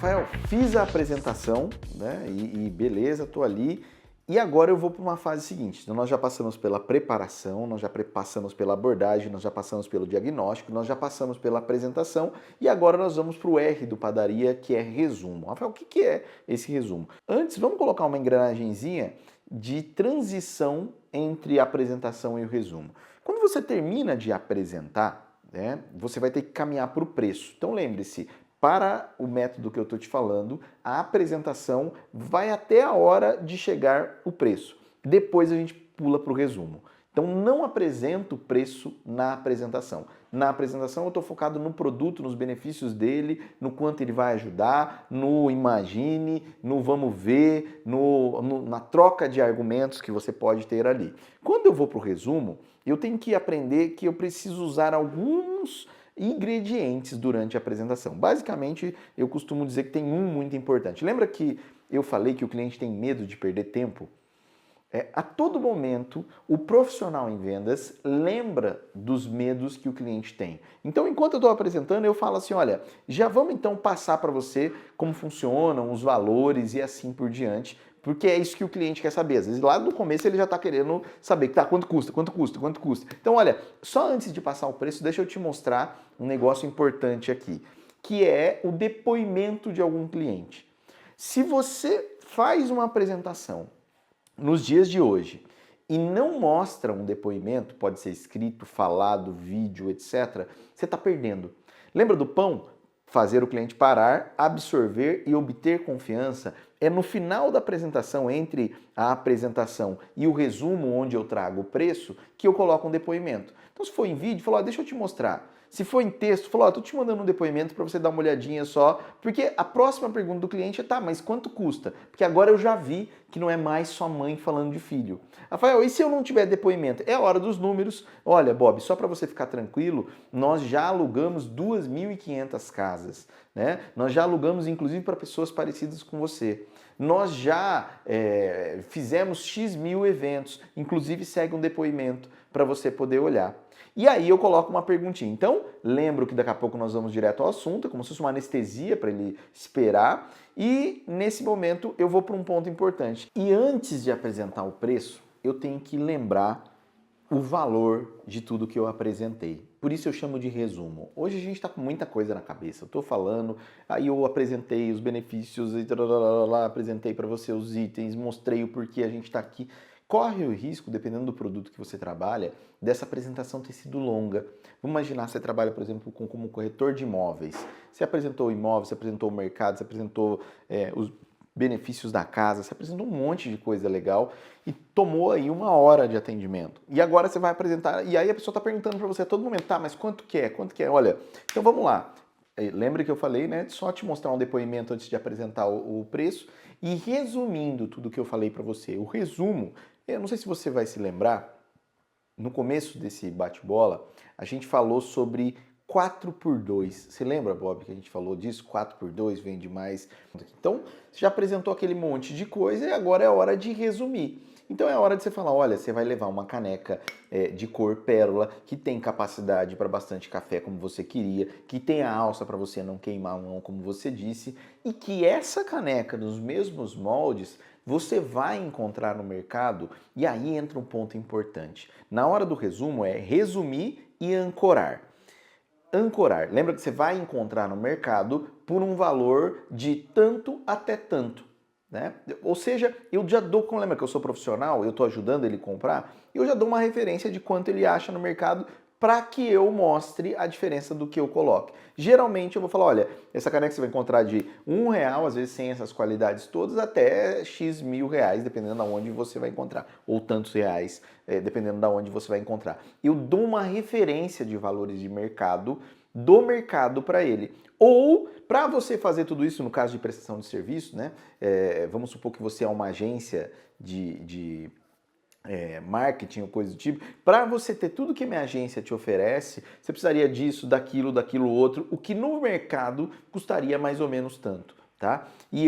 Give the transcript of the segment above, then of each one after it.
Rafael, fiz a apresentação, né? E beleza, tô ali. E agora eu vou para uma fase seguinte. Então nós já passamos pela preparação, nós já passamos pela abordagem, nós já passamos pelo diagnóstico, nós já passamos pela apresentação e agora nós vamos para o R do padaria, que é resumo. Rafael, o que é esse resumo? Antes, vamos colocar uma engrenagenzinha de transição entre a apresentação e o resumo. Quando você termina de apresentar, né, você vai ter que caminhar para o preço. Então lembre-se, para o método que eu estou te falando, a apresentação vai até a hora de chegar o preço. Depois a gente pula para o resumo. Então não apresento o preço na apresentação. Na apresentação eu estou focado no produto, nos benefícios dele, no quanto ele vai ajudar, no imagine, no vamos ver, na troca de argumentos que você pode ter ali. Quando eu vou para o resumo, eu tenho que aprender que eu preciso usar alguns ingredientes durante a apresentação. Basicamente, eu costumo dizer que tem um muito importante. Lembra que eu falei que o cliente tem medo de perder tempo? A todo momento, o profissional em vendas lembra dos medos que o cliente tem. Então, enquanto eu estou apresentando, eu falo assim, olha, já vamos então passar para você como funcionam, os valores e assim por diante, porque é isso que o cliente quer saber. Às vezes, lá no começo, ele já está querendo saber tá, quanto custa, quanto custa, quanto custa. Então, olha, só antes de passar o preço, deixa eu te mostrar um negócio importante aqui, que é o depoimento de algum cliente. Se você faz uma apresentação nos dias de hoje e não mostra um depoimento, pode ser escrito, falado, vídeo, etc., você está perdendo. Lembra do pão? Fazer o cliente parar, absorver e obter confiança é no final da apresentação, entre a apresentação e o resumo, onde eu trago o preço, que eu coloco um depoimento. Então, se for em vídeo, fala, deixa eu te mostrar. Se for em texto, fala, estou te mandando um depoimento para você dar uma olhadinha só, porque a próxima pergunta do cliente é, tá, mas quanto custa? Porque agora eu já vi que não é mais só mãe falando de filho. Rafael, e se eu não tiver depoimento? É a hora dos números. Olha, Bob, só para você ficar tranquilo, nós já alugamos 2.500 casas, né? Nós já alugamos, inclusive, para pessoas parecidas com você. Nós já fizemos X mil eventos, inclusive segue um depoimento para você poder olhar. E aí eu coloco uma perguntinha. Então, lembro que daqui a pouco nós vamos direto ao assunto, é como se fosse uma anestesia para ele esperar. E nesse momento eu vou para um ponto importante. E antes de apresentar o preço, eu tenho que lembrar o valor de tudo que eu apresentei. Por isso eu chamo de resumo. Hoje a gente está com muita coisa na cabeça. Eu estou falando, aí eu apresentei os benefícios, apresentei para você os itens, mostrei o porquê a gente está aqui. Corre o risco, dependendo do produto que você trabalha, dessa apresentação ter sido longa. Vamos imaginar que você trabalha, por exemplo, como corretor de imóveis. Você apresentou o imóvel, você apresentou o mercado, você apresentou os benefícios da casa, você apresentou um monte de coisa legal e tomou aí 1 hora de atendimento. E agora você vai apresentar, e aí a pessoa está perguntando para você a todo momento, tá, mas quanto que é? Quanto que é? Olha, então vamos lá. Lembra que eu falei, né? Só te mostrar um depoimento antes de apresentar o preço e resumindo tudo que eu falei para você. O resumo, eu não sei se você vai se lembrar, no começo desse bate-bola, a gente falou sobre 4x2. Você lembra, Bob, que a gente falou disso? 4x2 vende mais. Então, você já apresentou aquele monte de coisa e agora é hora de resumir. Então é hora de você falar, olha, você vai levar uma caneca de cor pérola, que tem capacidade para bastante café, como você queria, que tem a alça para você não queimar a mão, como você disse, e que essa caneca, nos mesmos moldes, você vai encontrar no mercado, e aí entra um ponto importante. Na hora do resumo é resumir e ancorar. Ancorar, lembra que você vai encontrar no mercado por um valor de tanto até tanto. Né? Ou seja, eu já dou, como lembra que eu sou profissional, eu estou ajudando ele a comprar, eu já dou uma referência de quanto ele acha no mercado para que eu mostre a diferença do que eu coloque. Geralmente eu vou falar, olha, essa caneca você vai encontrar de R$1, às vezes sem essas qualidades todas, até X mil reais, dependendo de onde você vai encontrar, ou tantos reais, dependendo de onde você vai encontrar. Eu dou uma referência de valores de mercado, do mercado para ele. Ou, para você fazer tudo isso, no caso de prestação de serviço, né? Vamos supor que você é uma agência de marketing ou coisa do tipo, para você ter tudo que minha agência te oferece, você precisaria disso, daquilo outro, o que no mercado custaria mais ou menos tanto, tá? E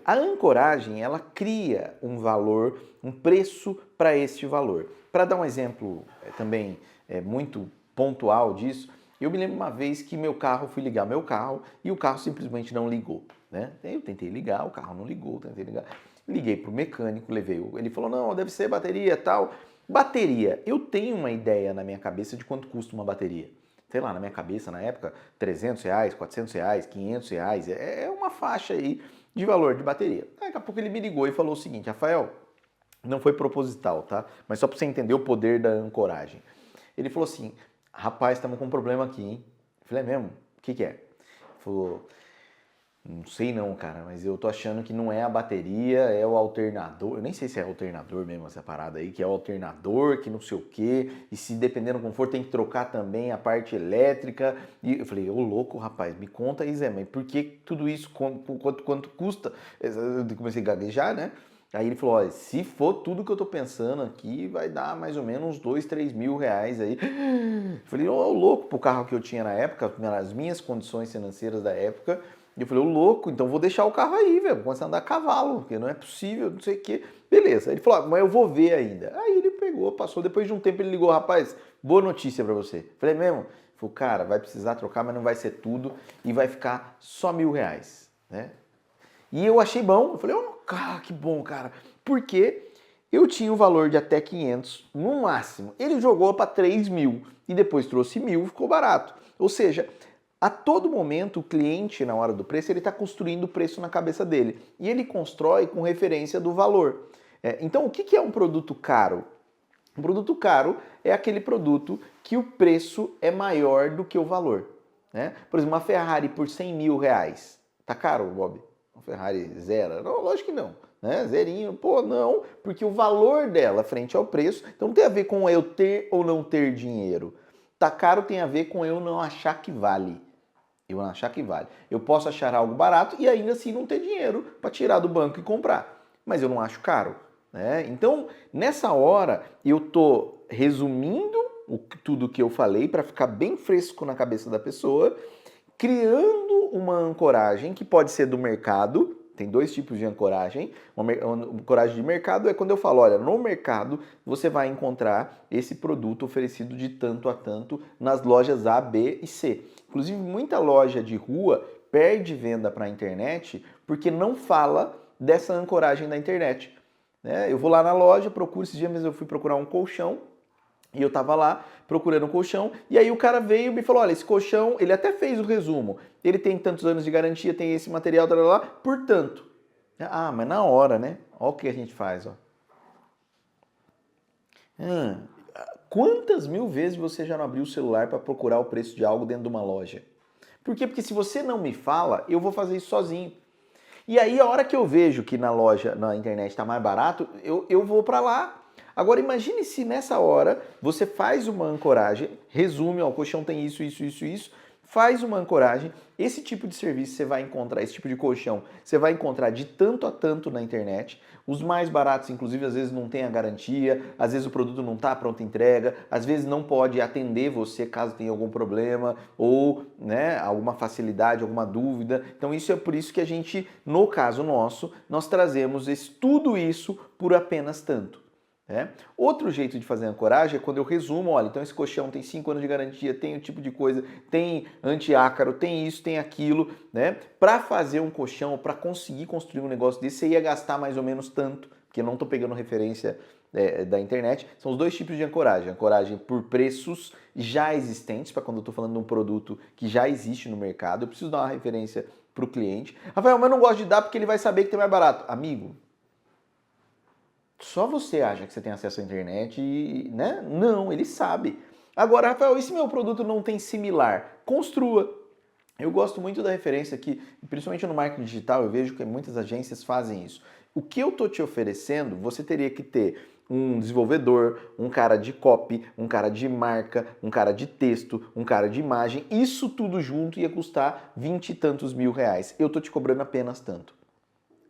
a ancoragem, ela cria um valor, um preço para este valor. Para dar um exemplo também muito pontual disso, Eu me lembro uma vez que meu carro, fui ligar meu carro e o carro simplesmente não ligou, né? Eu tentei ligar, o carro não ligou, tentei ligar. Liguei pro mecânico, ele falou, não, deve ser bateria e tal. Bateria, eu tenho uma ideia na minha cabeça de quanto custa uma bateria. Sei lá, na minha cabeça, na época, R$ 300, R$ 400, R$ 500, é uma faixa aí de valor de bateria. Daqui a pouco ele me ligou e falou o seguinte, Rafael, não foi proposital, tá? Mas só para você entender o poder da ancoragem. Ele falou assim, rapaz, estamos com um problema aqui, hein? Eu falei, é mesmo? O que é? Ele falou, não sei não, cara, mas eu tô achando que não é a bateria, é o alternador. Eu nem sei se é alternador mesmo essa parada aí, que é o alternador, que não sei o quê. E se dependendo do conforto, tem que trocar também a parte elétrica. E eu falei, ô louco, rapaz, me conta aí, Zé, mas por que tudo isso, quanto custa? Eu comecei a gaguejar, né? Aí ele falou, olha, se for tudo que eu tô pensando aqui, vai dar mais ou menos uns 2, 3 mil reais aí. Eu falei, ô louco, pro carro que eu tinha na época, as minhas condições financeiras da época. E eu falei, ô louco, então vou deixar o carro aí, velho, vou começar a andar a cavalo, porque não é possível, não sei o quê. Beleza, ele falou, mas eu vou ver ainda. Aí ele pegou, passou, depois de um tempo ele ligou, rapaz, boa notícia pra você. Falei, mesmo? Ele falou, cara, vai precisar trocar, mas não vai ser tudo e vai ficar só R$ 1.000, né? E eu achei bom, eu falei, oh, cara, que bom, cara, porque eu tinha o valor de até 500 no máximo. Ele jogou para 3 mil e depois trouxe 1.000, ficou barato. Ou seja, a todo momento o cliente, na hora do preço, ele está construindo o preço na cabeça dele. E ele constrói com referência do valor. Então, o que é um produto caro? Um produto caro é aquele produto que o preço é maior do que o valor, né? Por exemplo, uma Ferrari por 100 mil reais. Tá caro, Bob? Uma Ferrari zero? Não, lógico que não. Né? Zerinho, pô, não, porque o valor dela frente ao preço, então não tem a ver com eu ter ou não ter dinheiro. Tá caro tem a ver com eu não achar que vale. Eu não achar que vale. Eu posso achar algo barato e ainda assim não ter dinheiro para tirar do banco e comprar. Mas eu não acho caro. Né? Então, nessa hora, eu tô resumindo tudo que eu falei para ficar bem fresco na cabeça da pessoa, criando uma ancoragem que pode ser do mercado. Tem dois tipos de ancoragem. Uma ancoragem de mercado é quando eu falo, olha, no mercado você vai encontrar esse produto oferecido de tanto a tanto nas lojas A, B e C. Inclusive, muita loja de rua perde venda para a internet porque não fala dessa ancoragem da internet. Eu vou lá na loja, procuro, esses dias mesmo eu fui procurar um colchão, e eu tava lá procurando um colchão, e aí o cara veio e me falou, olha, esse colchão, ele até fez o resumo, ele tem tantos anos de garantia, tem esse material, lá, portanto. Ah, mas na hora, né? Olha o que a gente faz, ó. Quantas mil vezes você já não abriu o celular para procurar o preço de algo dentro de uma loja? Por quê? Porque se você não me fala, eu vou fazer isso sozinho. E aí, a hora que eu vejo que na loja, na internet está mais barato, eu vou para lá. Agora, imagine se nessa hora você faz uma ancoragem, resume, ó, o colchão tem isso, isso, isso, isso, faz uma ancoragem, esse tipo de serviço você vai encontrar, esse tipo de colchão, você vai encontrar de tanto a tanto na internet. Os mais baratos, inclusive, às vezes não tem a garantia, às vezes o produto não está pronta entrega, às vezes não pode atender você caso tenha algum problema ou, né, alguma facilidade, alguma dúvida. Então isso é por isso que a gente, no caso nosso, nós trazemos tudo isso por apenas tanto. Outro jeito de fazer ancoragem é quando eu resumo, olha, então esse colchão tem 5 anos de garantia, tem o tipo de coisa, tem anti-ácaro, tem isso, tem aquilo, né? Para fazer um colchão, para conseguir construir um negócio desse, você ia gastar mais ou menos tanto, porque eu não estou pegando referência da internet. São os dois tipos de ancoragem. Ancoragem por preços já existentes, para quando eu estou falando de um produto que já existe no mercado, eu preciso dar uma referência para o cliente. Rafael, mas eu não gosto de dar porque ele vai saber que tem mais barato. Amigo, só você acha que você tem acesso à internet e, né? Não, ele sabe. Agora, Rafael, e se meu produto não tem similar? Construa. Eu gosto muito da referência que, principalmente no marketing digital, eu vejo que muitas agências fazem isso. O que eu estou te oferecendo, você teria que ter um desenvolvedor, um cara de copy, um cara de marca, um cara de texto, um cara de imagem. Isso tudo junto ia custar 20 e tantos mil reais. Eu estou te cobrando apenas tanto.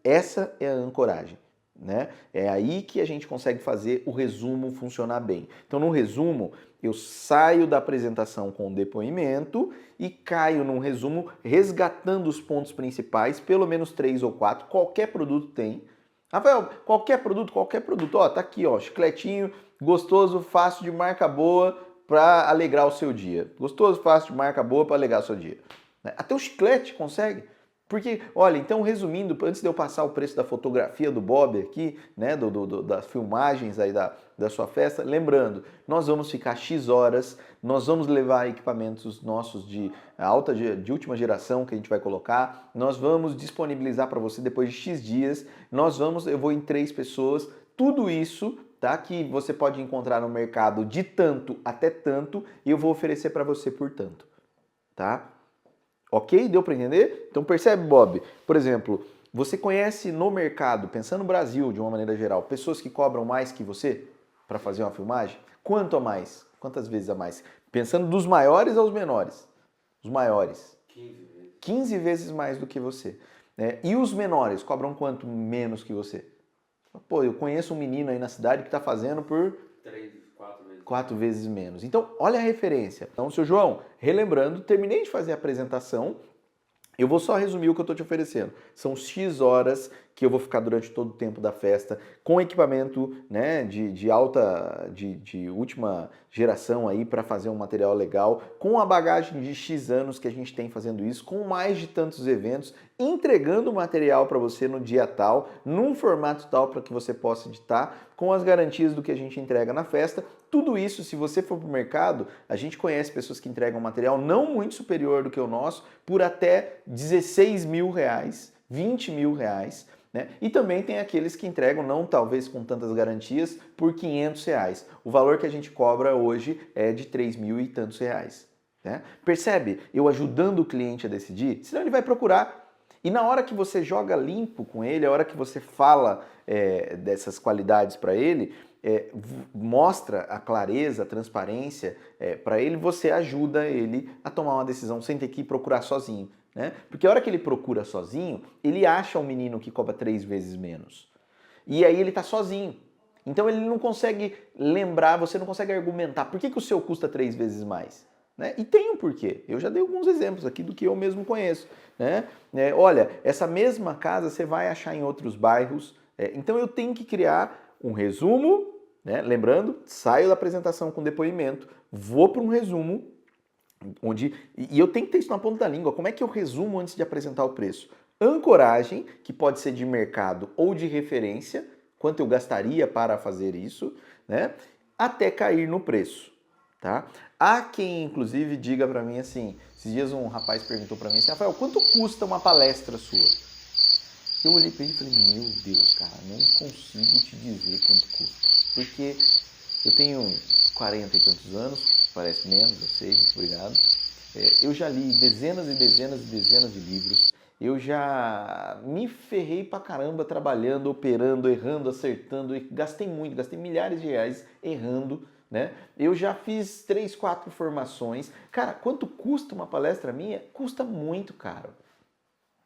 Essa é a ancoragem. Né? É aí que a gente consegue fazer o resumo funcionar bem. Então, no resumo, eu saio da apresentação com o depoimento e caio num resumo resgatando os pontos principais, pelo menos 3 ou 4, qualquer produto tem. Rafael, qualquer produto, ó, tá aqui, ó, chicletinho, gostoso, fácil, de marca boa, para alegrar o seu dia. Gostoso, fácil, marca boa para alegrar o seu dia. Até o chiclete consegue. Porque, olha, então resumindo, antes de eu passar o preço da fotografia do Bob aqui, né, das filmagens aí da sua festa, lembrando, nós vamos ficar X horas, nós vamos levar equipamentos nossos de última geração que a gente vai colocar, nós vamos disponibilizar para você depois de X dias, eu vou em 3 pessoas, tudo isso, tá, que você pode encontrar no mercado de tanto até tanto e eu vou oferecer para você por tanto, tá? Ok? Deu para entender? Então percebe, Bob? Por exemplo, você conhece no mercado, pensando no Brasil de uma maneira geral, pessoas que cobram mais que você para fazer uma filmagem? Quanto a mais? Quantas vezes a mais? Pensando dos maiores aos menores. Os maiores. 15 vezes. 15 vezes mais do que você. E os menores cobram quanto menos que você? Pô, eu conheço um menino aí na cidade que está fazendo por 3, 4 vezes. 4 vezes menos. Então, olha a referência. Então, seu João, relembrando, terminei de fazer a apresentação, eu vou só resumir o que eu estou te oferecendo. São X horas que eu vou ficar durante todo o tempo da festa, com equipamento, né, de última geração aí para fazer um material legal, com a bagagem de X anos que a gente tem fazendo isso, com mais de tantos eventos, entregando o material para você no dia tal, num formato tal para que você possa editar, com as garantias do que a gente entrega na festa. Tudo isso, se você for para o mercado, a gente conhece pessoas que entregam material não muito superior do que o nosso, por até 16 mil reais, 20 mil reais, né? E também tem aqueles que entregam, não talvez com tantas garantias, por 500 reais. O valor que a gente cobra hoje é de 3 mil e tantos reais. Né? Percebe? Eu ajudando o cliente a decidir, senão ele vai procurar. E na hora que você joga limpo com ele, a hora que você fala dessas qualidades para ele, mostra a clareza, a transparência para ele, você ajuda ele a tomar uma decisão sem ter que procurar sozinho. Né? Porque a hora que ele procura sozinho, ele acha um menino que cobra 3 vezes menos. E aí ele está sozinho. Então ele não consegue lembrar, você não consegue argumentar por que o seu custa 3 vezes mais. Né? E tem um porquê. Eu já dei alguns exemplos aqui do que eu mesmo conheço. Né? Olha, essa mesma casa você vai achar em outros bairros. Então eu tenho que criar um resumo, né? Lembrando, saio da apresentação com depoimento, vou para um resumo, e eu tenho que ter isso na ponta da língua. Como é que eu resumo antes de apresentar o preço? Ancoragem, que pode ser de mercado ou de referência, quanto eu gastaria para fazer isso, né? Até cair no preço. Tá? Há quem, inclusive, diga para mim assim, esses dias um rapaz perguntou para mim assim, Rafael, quanto custa uma palestra sua? Eu olhei para ele e falei, meu Deus, cara, não consigo te dizer quanto custa. Porque eu tenho 40 e tantos anos, parece menos, eu sei, muito obrigado. Eu já li dezenas e dezenas e dezenas de livros. Eu já me ferrei pra caramba trabalhando, operando, errando, acertando. Gastei muito, gastei milhares de reais errando. Né? Eu já fiz 3, 4 formações. Cara, quanto custa uma palestra minha? Custa muito caro.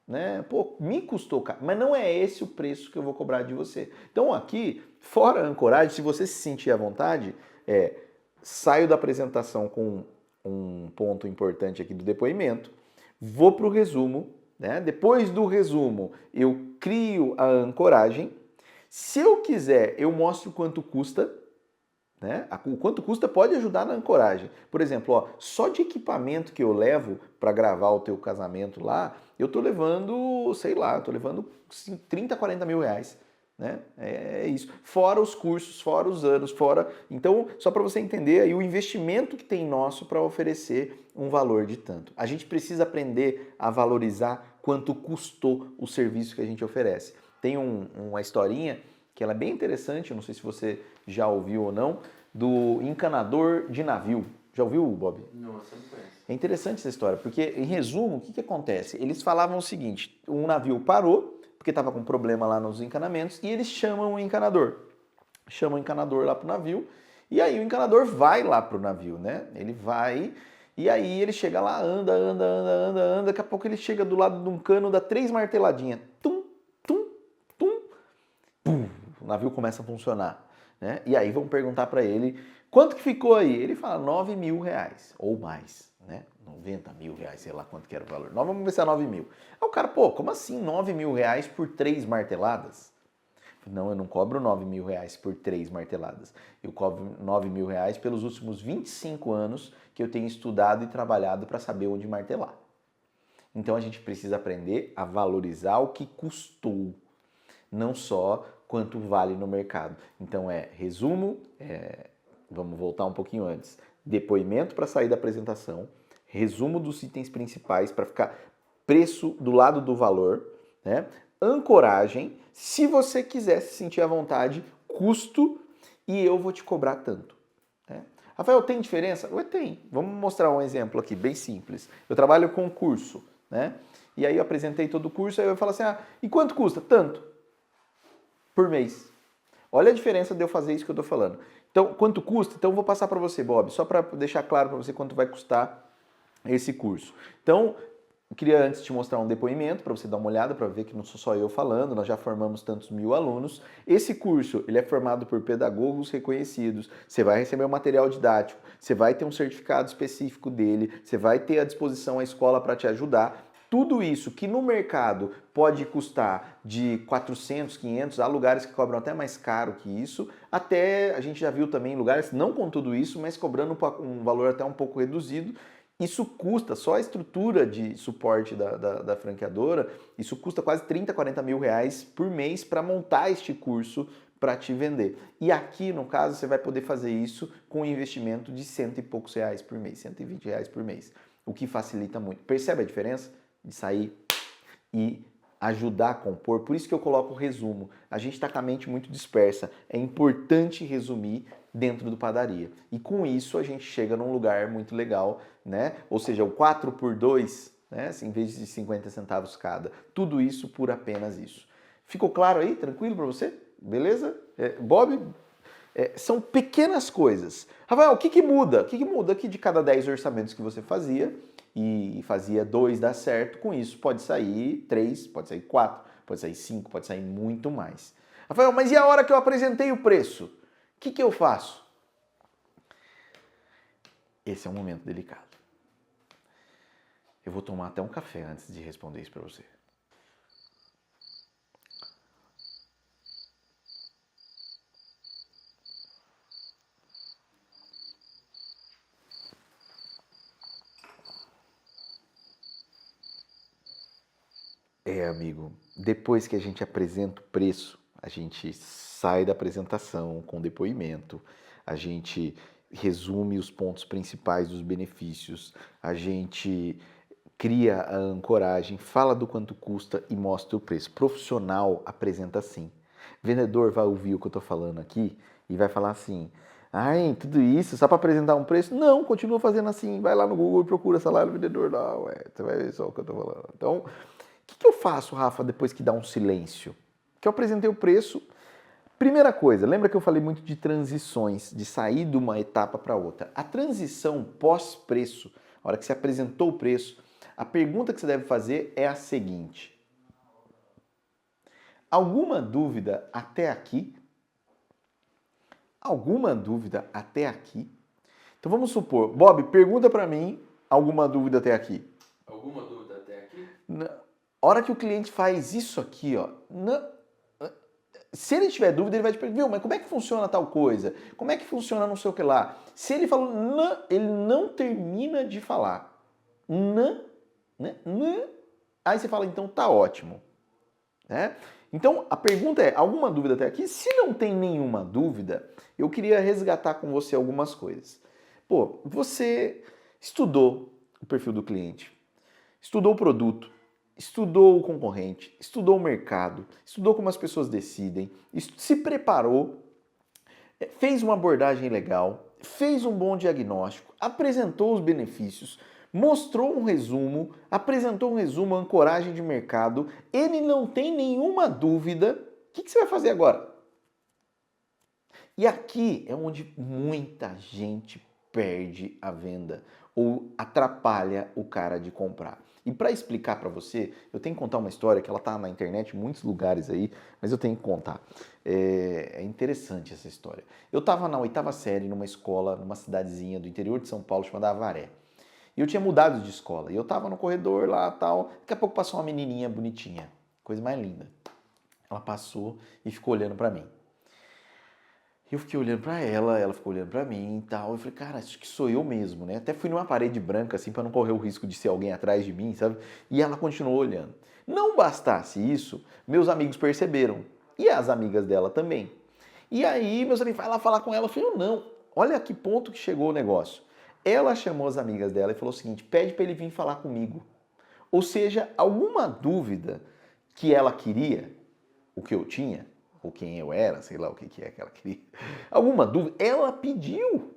Né? Pô, me custou caro, mas não é esse o preço que eu vou cobrar de você. Então aqui, fora a ancoragem, se você se sentir à vontade, saio da apresentação com um ponto importante aqui do depoimento, vou para o resumo, né? Depois do resumo eu crio a ancoragem. Se eu quiser, eu mostro quanto custa. Né? O quanto custa pode ajudar na ancoragem. Por exemplo, ó, só de equipamento que eu levo para gravar o teu casamento lá, eu tô levando, sei lá, eu tô levando 30, 40 mil reais. Né? É isso. Fora os cursos, fora os anos, fora... Então, só para você entender aí o investimento que tem nosso para oferecer um valor de tanto. A gente precisa aprender a valorizar quanto custou o serviço que a gente oferece. Tem uma historinha que ela é bem interessante, não sei se você já ouviu ou não, do encanador de navio. Já ouviu, Bob? Não, você não conhece. É interessante essa história, porque, em resumo, o que acontece? Eles falavam o seguinte, um navio parou, porque estava com problema lá nos encanamentos, e eles chamam o encanador. Chamam o encanador lá pro navio, e aí o encanador vai lá pro navio, né? Ele vai, e aí ele chega lá, anda, daqui a pouco ele chega do lado de um cano, dá 3 marteladinhas. Tum, tum, tum, pum. O navio começa a funcionar. Né? E aí vão perguntar para ele, quanto que ficou aí? Ele fala 9 mil reais, ou mais, né? 90 mil reais, sei lá quanto que era o valor. Vamos ver se é 9 mil. Aí o cara, pô, como assim 9 mil reais por 3 marteladas? Não, eu não cobro R$ 9.000 por 3 marteladas. Eu cobro R$ 9.000 pelos últimos 25 anos que eu tenho estudado e trabalhado para saber onde martelar. Então a gente precisa aprender a valorizar o que custou, não só quanto vale no mercado. Então resumo, vamos voltar um pouquinho antes. Depoimento para sair da apresentação, resumo dos itens principais para ficar preço do lado do valor, né? Ancoragem, se você quiser se sentir à vontade, custo e eu vou te cobrar tanto. Né? Rafael, tem diferença? Ué, tem. Vamos mostrar um exemplo aqui, bem simples. Eu trabalho com curso, né? E aí eu apresentei todo o curso, aí eu falo assim, e quanto custa? Tanto. Por mês. Olha a diferença de eu fazer isso que eu estou falando. Então, quanto custa? Então eu vou passar para você, Bob, só para deixar claro para você quanto vai custar esse curso. Então, eu queria antes te mostrar um depoimento para você dar uma olhada, para ver que não sou só eu falando, nós já formamos tantos 1.000 alunos. Esse curso, ele é formado por pedagogos reconhecidos, você vai receber um material didático, você vai ter um certificado específico dele, você vai ter à disposição a escola para te ajudar. Tudo isso que no mercado pode custar de 400, 500, há lugares que cobram até mais caro que isso, até a gente já viu também lugares não com tudo isso, mas cobrando um valor até um pouco reduzido. Isso custa, só a estrutura de suporte da franqueadora, isso custa quase 30, 40 mil reais por mês para montar este curso para te vender. E aqui, no caso, você vai poder fazer isso com um investimento de R$100 e poucos por mês, R$120 por mês, o que facilita muito. Percebe a diferença de sair e ajudar a compor? Por isso que eu coloco o resumo. A gente está com a mente muito dispersa. É importante resumir dentro do padaria. E com isso a gente chega num lugar muito legal, né? Ou seja, o 4 por 2, né? Em vez de 50 centavos cada. Tudo isso por apenas isso. Ficou claro aí? Tranquilo para você? Beleza? Bob, são pequenas coisas. Rafael, o que muda? O que muda que de cada 10 orçamentos que você fazia e fazia 2 dar certo, com isso pode sair 3, pode sair 4, pode sair 5, pode sair muito mais. Rafael, mas e a hora que eu apresentei o preço? O que eu faço? Esse é um momento delicado. Eu vou tomar até um café antes de responder isso para você. Amigo, depois que a gente apresenta o preço, a gente sai da apresentação com depoimento, a gente resume os pontos principais dos benefícios, a gente cria a ancoragem, fala do quanto custa e mostra o preço. Profissional apresenta assim. Vendedor vai ouvir o que eu estou falando aqui e vai falar assim, ai, tudo isso só para apresentar um preço? Não, continua fazendo assim, vai lá no Google e procura salário vendedor lá, você vai ver só o que eu estou falando. Então, o que eu faço, Rafa, depois que dá um silêncio? Que eu apresentei o preço. Primeira coisa, lembra que eu falei muito de transições, de sair de uma etapa para outra. A transição pós-preço, a hora que você apresentou o preço, a pergunta que você deve fazer é a seguinte: alguma dúvida até aqui? Alguma dúvida até aqui? Então vamos supor, Bob, pergunta para mim alguma dúvida até aqui. Alguma dúvida até aqui? A hora que o cliente faz isso aqui, ó, se ele tiver dúvida, ele vai te perguntar, mas como é que funciona tal coisa? Como é que funciona não sei o que lá? Se ele falou, ele não termina de falar. Aí você fala, então tá ótimo. Né? Então, a pergunta é, alguma dúvida até aqui? Se não tem nenhuma dúvida, eu queria resgatar com você algumas coisas. Pô, você estudou o perfil do cliente, estudou o produto, estudou o concorrente, estudou o mercado, estudou como as pessoas decidem, se preparou, fez uma abordagem legal, fez um bom diagnóstico, apresentou os benefícios, mostrou um resumo, apresentou um resumo, ancoragem de mercado, ele não tem nenhuma dúvida, o que você vai fazer agora? E aqui é onde muita gente perde a venda ou atrapalha o cara de comprar. E para explicar para você, eu tenho que contar uma história que ela tá na internet em muitos lugares aí, mas eu tenho que contar. É interessante essa história. Eu estava na 8ª série numa escola, numa cidadezinha do interior de São Paulo chamada Avaré. E eu tinha mudado de escola. E eu estava no corredor lá, tal. Daqui a pouco passou uma menininha bonitinha, coisa mais linda. Ela passou e ficou olhando pra mim. Eu fiquei olhando pra ela ficou olhando pra mim e tal. Eu falei, cara, acho que sou eu mesmo, né? Até fui numa parede branca, assim, pra não correr o risco de ser alguém atrás de mim, sabe? E ela continuou olhando. Não bastasse isso, meus amigos perceberam. E as amigas dela também. E aí, meus amigos, vai lá falar com ela. Eu falei, não, olha a que ponto que chegou o negócio. Ela chamou as amigas dela e falou o seguinte, pede pra ele vir falar comigo. Ou seja, alguma dúvida que ela queria, o que eu tinha, ou quem eu era, sei lá o que é que ela queria, alguma dúvida, ela pediu,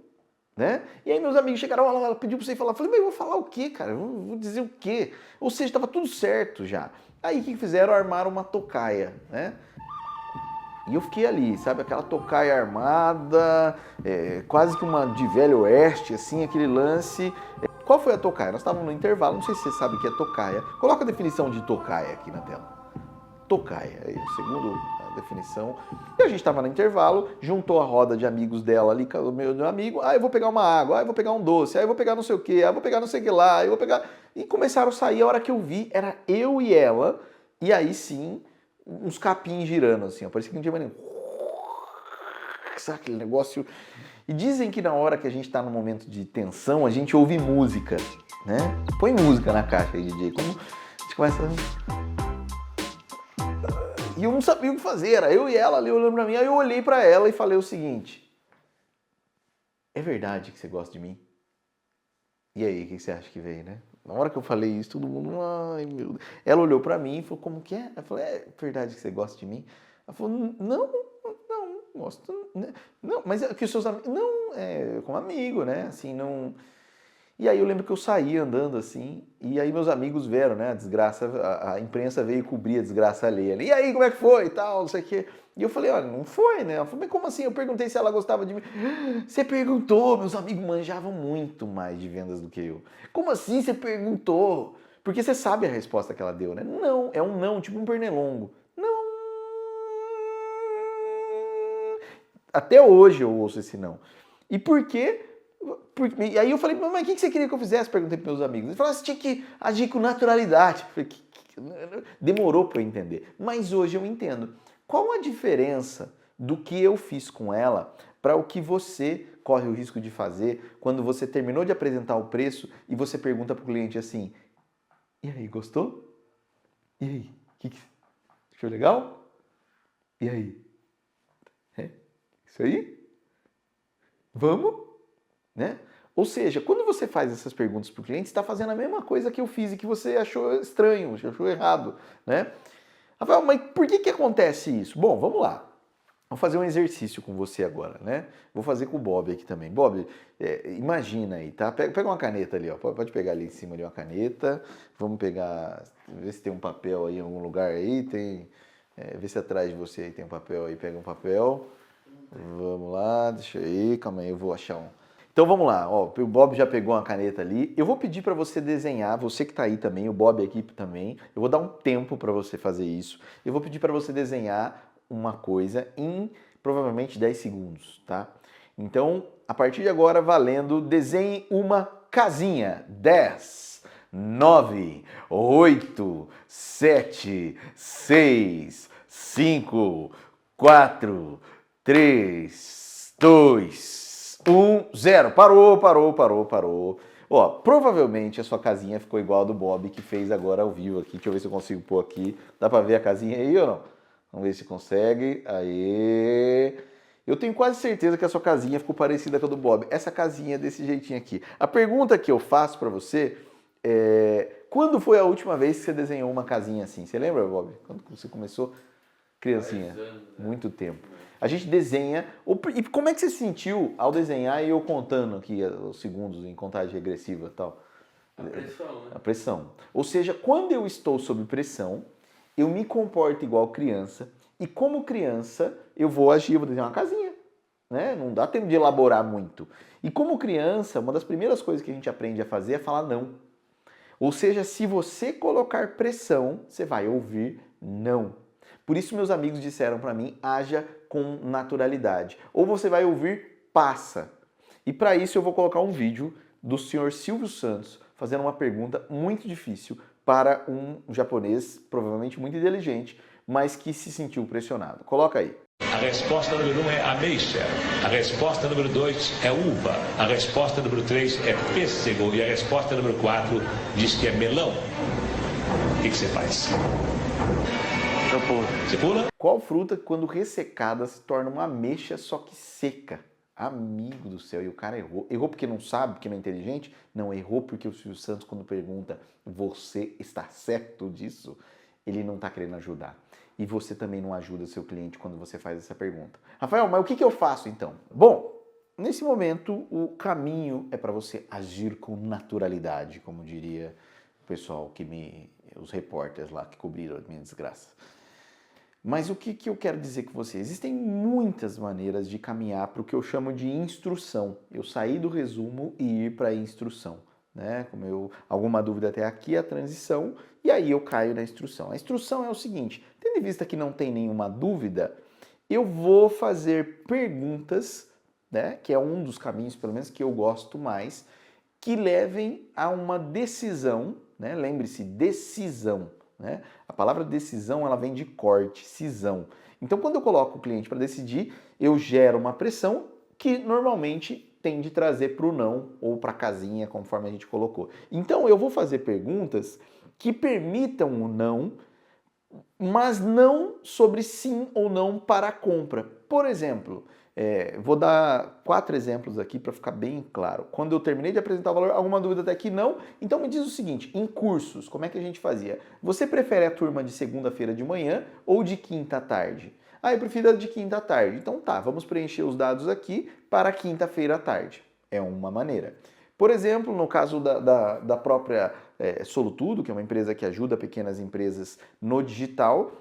né? E aí meus amigos chegaram, ela pediu pra você falar, eu falei, mas eu vou falar o quê, cara? Eu vou dizer o quê? Ou seja, estava tudo certo já. Aí o que fizeram? Armaram uma tocaia, né? E eu fiquei ali, sabe, aquela tocaia armada, quase que uma de Velho Oeste, assim, aquele lance. Qual foi a tocaia? Nós estávamos no intervalo, não sei se você sabe o que é tocaia. Coloca a definição de tocaia aqui na tela. Tocaia, segundo a definição. E a gente estava no intervalo, juntou a roda de amigos dela ali, com o meu amigo. Eu vou pegar uma água, eu vou pegar um doce, eu vou pegar não sei o quê, eu vou pegar não sei o que lá, eu vou pegar... E começaram a sair, a hora que eu vi, era eu e ela, e aí sim, uns capins girando assim, ó, parecia que não tinha mais nenhum. Sabe aquele negócio... E dizem que na hora que a gente tá num momento de tensão, a gente ouve música, né? Põe música na caixa aí, DJ. Como a gente começa... E eu não sabia o que fazer, era eu e ela ali olhando pra mim. Aí eu olhei pra ela e falei o seguinte: é verdade que você gosta de mim? E aí, o que você acha que veio, né? Na hora que eu falei isso, todo mundo, ai meu Deus. Ela olhou pra mim e falou, como que é? Eu falei, é verdade que você gosta de mim? Ela falou, não, gosto, né? Não, mas é que os seus amigos, não, como amigo, né? Assim, não... E aí eu lembro que eu saí andando assim, e aí meus amigos vieram, né, a desgraça, a imprensa veio cobrir a desgraça alheia. E aí, como é que foi e tal, não sei o quê. E eu falei, olha, não foi, né? Ela falou, mas como assim? Eu perguntei se ela gostava de mim. Você perguntou, meus amigos manjavam muito mais de vendas do que eu. Como assim você perguntou? Porque você sabe a resposta que ela deu, né? Não, é um não, tipo um pernilongo. Não. Até hoje eu ouço esse não. E por quê? E aí eu falei, mas o que você queria que eu fizesse? Perguntei para meus amigos. Eles falaram, você tinha que agir com naturalidade. Eu falei, demorou para eu entender. Mas hoje eu entendo. Qual a diferença do que eu fiz com ela para o que você corre o risco de fazer quando você terminou de apresentar o preço e você pergunta para o cliente assim, e aí, gostou? E aí, achou legal? E aí? Isso aí? Vamos? Né? Ou seja, quando você faz essas perguntas para o cliente, você está fazendo a mesma coisa que eu fiz e que você achou estranho, achou errado, né? Rafael, mas por que acontece isso? Bom, vamos lá. Vou fazer um exercício com você agora, né? Vou fazer com o Bob aqui também. Bob, imagina aí, tá? Pega uma caneta ali, ó. Pode pegar ali em cima de uma caneta. Vamos pegar, ver se tem um papel aí em algum lugar aí. Vê se atrás de você aí tem um papel aí. Pega um papel. Vamos lá, deixa aí, calma aí, eu vou achar um. Então vamos lá, ó, o Bob já pegou uma caneta ali. Eu vou pedir para você desenhar, você que está aí também, o Bob aqui também. Eu vou dar um tempo para você fazer isso. Eu vou pedir para você desenhar uma coisa em provavelmente 10 segundos, tá? Então, a partir de agora, valendo, desenhe uma casinha. 10, 9, 8, 7, 6, 5, 4, 3, 2, 1, 0. Parou. Ó, provavelmente a sua casinha ficou igual a do Bob que fez agora ao vivo aqui. Deixa eu ver se eu consigo pôr aqui. Dá pra ver a casinha aí ou não? Vamos ver se consegue. Aê! Eu tenho quase certeza que a sua casinha ficou parecida com a do Bob. Essa casinha é desse jeitinho aqui. A pergunta que eu faço pra você é... Quando foi a última vez que você desenhou uma casinha assim? Você lembra, Bob? Quando você começou? Criancinha. 10 anos, né? Muito tempo. A gente desenha. E como é que você se sentiu ao desenhar e eu contando aqui os segundos em contagem regressiva e tal? A pressão, né? A pressão. Ou seja, quando eu estou sob pressão, eu me comporto igual criança e como criança eu vou agir, eu vou desenhar uma casinha. Né? Não dá tempo de elaborar muito. E como criança, uma das primeiras coisas que a gente aprende a fazer é falar não. Ou seja, se você colocar pressão, você vai ouvir não. Por isso meus amigos disseram para mim, haja com naturalidade. Ou você vai ouvir, passa. E para isso eu vou colocar um vídeo do senhor Silvio Santos fazendo uma pergunta muito difícil para um japonês, provavelmente muito inteligente, mas que se sentiu pressionado. Coloca aí. A resposta número 1 é ameixa. A resposta número 2 é uva. A resposta número 3 é pêssego. E a resposta número 4 diz que é melão. O que você faz? Eu pulo. Você pula? Qual fruta, quando ressecada, se torna uma ameixa, só que seca? Amigo do céu, e o cara errou. Errou porque não sabe, porque não é inteligente? Não, errou porque o Silvio Santos, quando pergunta, você está certo disso? Ele não está querendo ajudar. E você também não ajuda seu cliente quando você faz essa pergunta. Rafael, mas o que eu faço então? Bom, nesse momento o caminho é para você agir com naturalidade, como diria o pessoal os repórteres lá que cobriram a minha desgraça. Mas o que eu quero dizer com você? Existem muitas maneiras de caminhar para o que eu chamo de instrução. Eu sair do resumo e ir para a instrução. Né? Alguma dúvida até aqui, a transição, e aí eu caio na instrução. A instrução é o seguinte, tendo em vista que não tem nenhuma dúvida, eu vou fazer perguntas, né? Que é um dos caminhos, pelo menos, que eu gosto mais, que levem a uma decisão, né? Lembre-se, decisão. Né? A palavra decisão ela vem de corte, cisão. Então, quando eu coloco o cliente para decidir, eu gero uma pressão que normalmente tem de trazer para o não ou para a casinha, conforme a gente colocou. Então, eu vou fazer perguntas que permitam o não, mas não sobre sim ou não para a compra. Por exemplo, vou dar 4 exemplos aqui para ficar bem claro. Quando eu terminei de apresentar o valor, alguma dúvida até aqui? Não? Então me diz o seguinte, em cursos, como é que a gente fazia? Você prefere a turma de segunda-feira de manhã ou de quinta à tarde? Ah, eu prefiro a de quinta à tarde. Então tá, vamos preencher os dados aqui para quinta-feira à tarde. É uma maneira. Por exemplo, no caso da própria Solutudo, que é uma empresa que ajuda pequenas empresas no digital,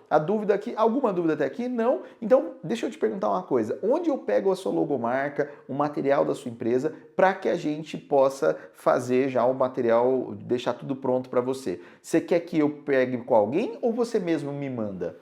alguma dúvida até aqui? Não. Então, deixa eu te perguntar uma coisa. Onde eu pego a sua logomarca, o material da sua empresa, para que a gente possa fazer já o material, deixar tudo pronto para você? Você quer que eu pegue com alguém ou você mesmo me manda?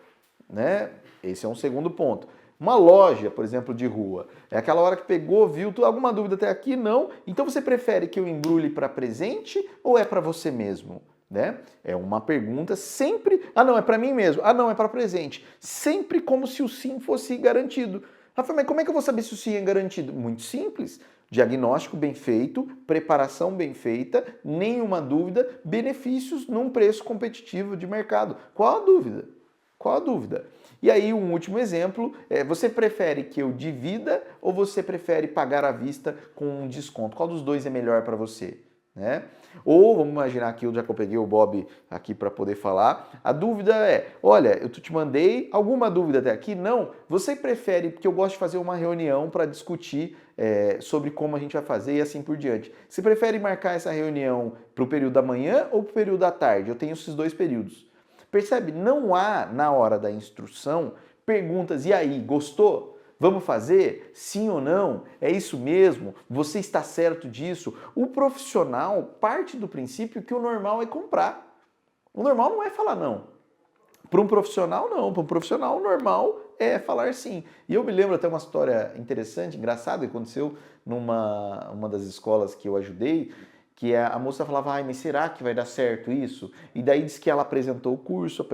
Né? Esse é um segundo ponto. Uma loja, por exemplo, de rua, é aquela hora que pegou, viu, alguma dúvida até aqui? Não. Então você prefere que eu embrulhe para presente ou é para você mesmo? Né? É uma pergunta sempre, não, é para mim mesmo, não, é para presente. Sempre como se o sim fosse garantido. Rafael, mas como é que eu vou saber se o sim é garantido? Muito simples. Diagnóstico bem feito, preparação bem feita, nenhuma dúvida, benefícios num preço competitivo de mercado. Qual a dúvida? Qual a dúvida? E aí, um último exemplo, você prefere que eu divida ou você prefere pagar à vista com um desconto? Qual dos dois é melhor para você? Né? Ou, vamos imaginar que já que eu peguei o Bob aqui para poder falar, a dúvida é, olha, eu te mandei, alguma dúvida até aqui? Não. Você prefere, porque eu gosto de fazer uma reunião para discutir sobre como a gente vai fazer e assim por diante. Você prefere marcar essa reunião para o período da manhã ou para o período da tarde? Eu tenho esses dois períodos. Percebe? Não há, na hora da instrução, perguntas, e aí, gostou? Vamos fazer? Sim ou não? É isso mesmo? Você está certo disso? O profissional parte do princípio que o normal é comprar. O normal não é falar não. Para um profissional, não. Para um profissional, o normal é falar sim. E eu me lembro até uma história interessante, engraçada, que aconteceu uma das escolas que eu ajudei, que a moça falava, mas será que vai dar certo isso? E daí disse que ela apresentou o curso,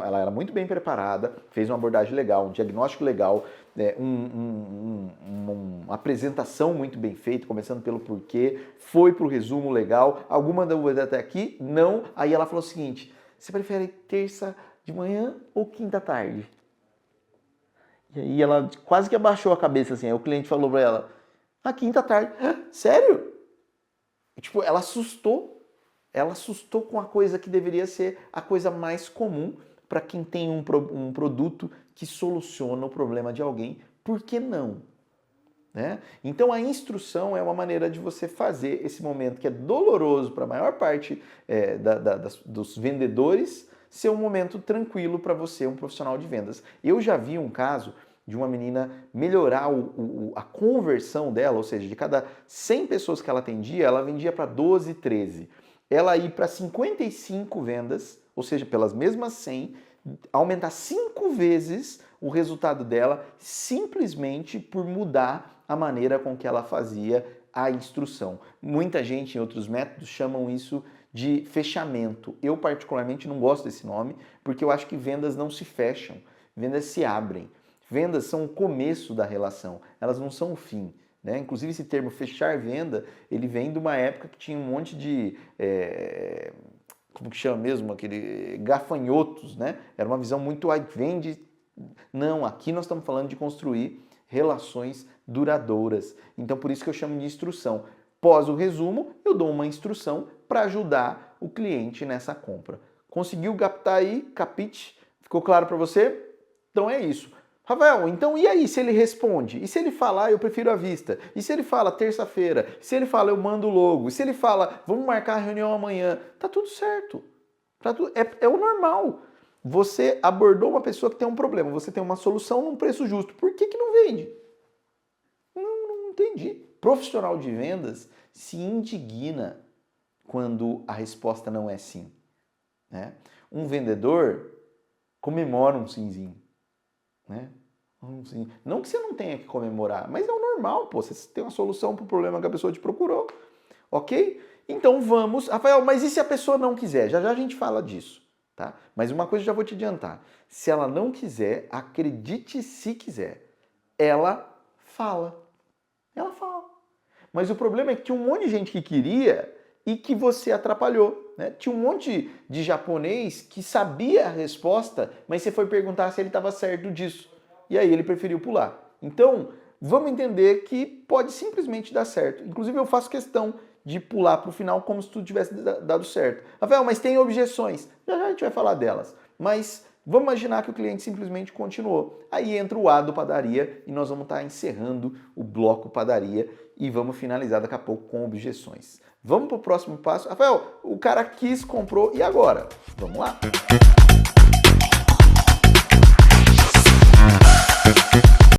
ela era muito bem preparada, fez uma abordagem legal, um diagnóstico legal, uma apresentação muito bem feita, começando pelo porquê, foi para o resumo legal, alguma dúvida até aqui? Não. Aí ela falou o seguinte, você prefere terça de manhã ou quinta à tarde? E aí ela quase que abaixou a cabeça assim, aí o cliente falou para ela, quinta à tarde. Sério? Tipo, ela assustou com a coisa que deveria ser a coisa mais comum para quem tem um produto que soluciona o problema de alguém. Por que não? Né? Então a instrução é uma maneira de você fazer esse momento que é doloroso para a maior parte dos vendedores ser um momento tranquilo para você, um profissional de vendas. Eu já vi um caso de uma menina melhorar a conversão dela, ou seja, de cada 100 pessoas que ela atendia, ela vendia para 12, 13. Ela ir para 55 vendas, ou seja, pelas mesmas 100, aumentar 5 vezes o resultado dela simplesmente por mudar a maneira com que ela fazia a instrução. Muita gente em outros métodos chamam isso de fechamento. Eu particularmente não gosto desse nome, porque eu acho que vendas não se fecham, vendas se abrem. Vendas são o começo da relação, elas não são o fim. Né? Inclusive esse termo fechar venda, ele vem de uma época que tinha um monte de, como que chama mesmo, aquele gafanhotos, né? Era uma visão muito, vende. Não, aqui nós estamos falando de construir relações duradouras. Então por isso que eu chamo de instrução. Pós o resumo, eu dou uma instrução para ajudar o cliente nessa compra. Conseguiu captar aí? Capite? Ficou claro para você? Então é isso. Rafael, então e aí se ele responde? E se ele falar, eu prefiro à vista? E se ele fala terça-feira? E se ele fala, eu mando logo? E se ele fala, vamos marcar a reunião amanhã? Tá tudo certo. É o normal. Você abordou uma pessoa que tem um problema, você tem uma solução num preço justo. Por que não vende? Não entendi. Profissional de vendas se indigna quando a resposta não é sim. Né? Um vendedor comemora um simzinho. Né? Não que você não tenha que comemorar, mas é o normal, pô, você tem uma solução para o problema que a pessoa te procurou, ok? Então vamos, Rafael, mas e se a pessoa não quiser? Já já a gente fala disso, tá? Mas uma coisa eu já vou te adiantar, se ela não quiser, acredite se quiser, ela fala, mas o problema é que tinha um monte de gente que queria e que você atrapalhou, né? Tinha um monte de japonês que sabia a resposta, mas você foi perguntar se ele estava certo disso. E aí ele preferiu pular. Então, vamos entender que pode simplesmente dar certo. Inclusive, eu faço questão de pular para o final como se tudo tivesse dado certo. Rafael, mas tem objeções. Já já a gente vai falar delas. Mas vamos imaginar que o cliente simplesmente continuou. Aí entra o A do padaria e nós vamos estar encerrando o bloco padaria e vamos finalizar daqui a pouco com objeções. Vamos para o próximo passo. Rafael, o cara quis, comprou, e agora? Vamos lá?